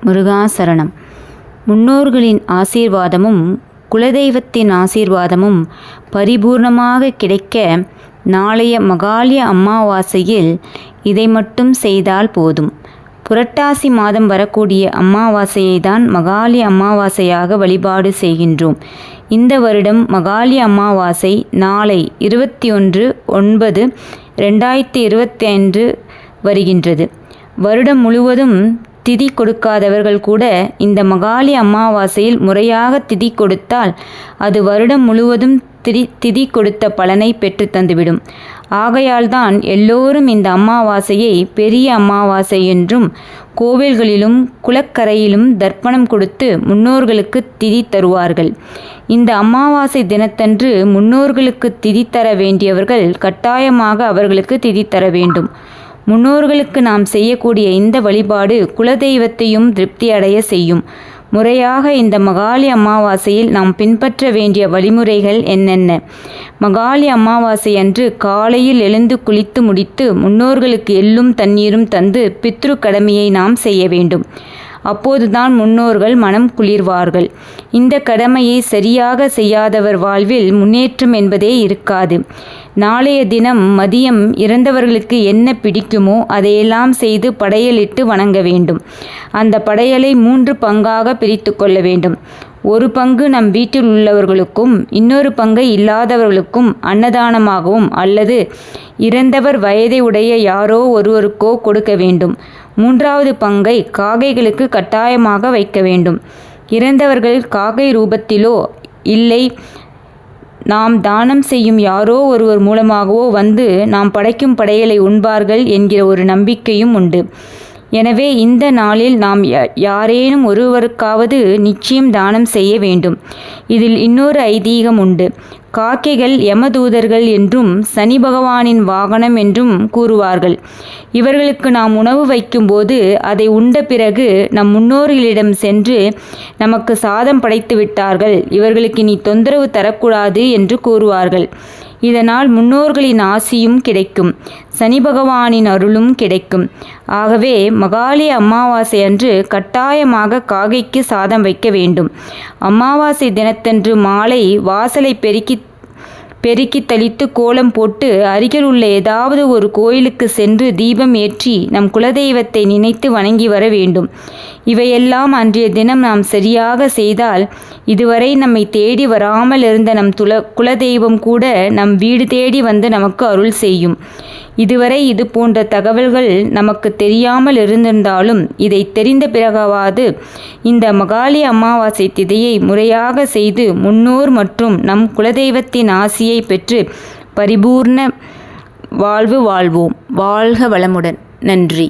முருகாசரணம். முன்னோர்களின் ஆசீர்வாதமும் குலதெய்வத்தின் ஆசீர்வாதமும் பரிபூர்ணமாக கிடைக்க நாளைய மகாலய அமாவாசையில் இதை மட்டும் செய்தால் போதும். புரட்டாசி மாதம் வரக்கூடிய அமாவாசையை தான் மகாலய அமாவாசையாக வழிபாடு செய்கின்றோம். இந்த வருடம் மகாலய அமாவாசை நாளை 21/9/2025 வருகின்றது. வருடம் முழுவதும் திதி கொடுக்காதவர்கள் கூட இந்த மகாலய அமாவாசையில் முறையாக திதி கொடுத்தால் அது வருடம் முழுவதும் திதி கொடுத்த பலனை பெற்று தந்துவிடும். ஆகையால்தான் எல்லோரும் இந்த அமாவாசையை பெரிய அமாவாசை என்றும் கோவில்களிலும் குளக்கரையிலும் தர்ப்பணம் கொடுத்து முன்னோர்களுக்கு திதி தருவார்கள். இந்த அமாவாசை தினத்தன்று முன்னோர்களுக்கு திதி தர வேண்டியவர்கள் கட்டாயமாக அவர்களுக்கு திதி தர வேண்டும். முன்னோர்களுக்கு நாம் செய்யக்கூடிய இந்த வழிபாடு குலதெய்வத்தையும் திருப்தி அடைய செய்யும். முறையாக இந்த மகாலய அமாவாசையில் நாம் பின்பற்ற வேண்டிய வழிமுறைகள் என்னென்ன? மகாலய அமாவாசை அன்று காலையில் எழுந்து குளித்து முடித்து முன்னோர்களுக்கு எள்ளும் தண்ணீரும் தந்து பித்ரு கடமையை நாம் செய்ய வேண்டும். அப்போதுதான் முன்னோர்கள் மனம் குளிர்வார்கள். இந்த கடமையை சரியாக செய்யாதவர் வாழ்வில் முன்னேற்றம் என்பதே இருக்காது. நாளைய தினம் மதியம் இறந்தவர்களுக்கு என்ன பிடிக்குமோ அதையெல்லாம் செய்து படையலிட்டு வணங்க வேண்டும். அந்த படையலை 3 பங்காக பிரித்து கொள்ள வேண்டும். ஒரு பங்கு நம் வீட்டில் உள்ளவர்களுக்கும் இன்னொரு பங்கை இல்லாதவர்களுக்கும் அன்னதானமாகவும் அல்லது இறந்தவர் வயதை உடைய யாரோ ஒருவருக்கோ கொடுக்க வேண்டும். 3வது பங்கை காகைகளுக்கு கட்டாயமாக வைக்க வேண்டும். இறந்தவர்கள் காகை ரூபத்திலோ இல்லை நாம் தானம் செய்யும் யாரோ ஒருவர் மூலமாகவோ வந்து நாம் படைக்கும் படையலை உண்பார்கள் என்கிற ஒரு நம்பிக்கையும் உண்டு. எனவே இந்த நாளில் நாம் யாரேனும் ஒருவருக்காவது நிச்சயம் தானம் செய்ய வேண்டும். இதில் இன்னொரு ஐதீகம் உண்டு. காக்கைகள் யமதூதர்கள் என்றும் சனி பகவானின் வாகனம் என்றும் கூறுவார்கள். இவர்களுக்கு நாம் உணவு வைக்கும்போது அதை உண்ட பிறகு நம் முன்னோர்களிடம் சென்று நமக்கு சாதம் படைத்து விட்டார்கள், இவர்களுக்கு நீ தொந்தரவு தரக்கூடாது என்று கூறுவார்கள். இதனால் முன்னோர்களின் ஆசியும் கிடைக்கும், சனி பகவானின் அருளும் கிடைக்கும். ஆகவே மகாலய அமாவாசை அன்று கட்டாயமாக காகைக்கு சாதம் வைக்க வேண்டும். அமாவாசை தினத்தன்று மாலை வாசலை பெருக்கி தளித்து கோலம் போட்டு அருகில் உள்ள ஏதாவது ஒரு கோயிலுக்கு சென்று தீபம் ஏற்றி நம் குலதெய்வத்தை நினைத்து வணங்கி வர வேண்டும். இவையெல்லாம் அன்றைய தினம் நாம் சரியாக செய்தால் இதுவரை நம்மை தேடி வராமல் இருந்த நம் குலதெய்வம் கூட நம் வீடு தேடி வந்து நமக்கு அருள் செய்யும். இதுவரை இது போன்ற தகவல்கள் நமக்கு தெரியாமல் இருந்திருந்தாலும் இதை தெரிந்த பிறகாவது இந்த மகாலய அமாவாசை திதியை முறையாக செய்து முன்னோர் மற்றும் நம் குலதெய்வத்தின் ஆசியை பெற்று பரிபூர்ண வாழ்வு வாழ்வோம். வாழ்க வளமுடன். நன்றி.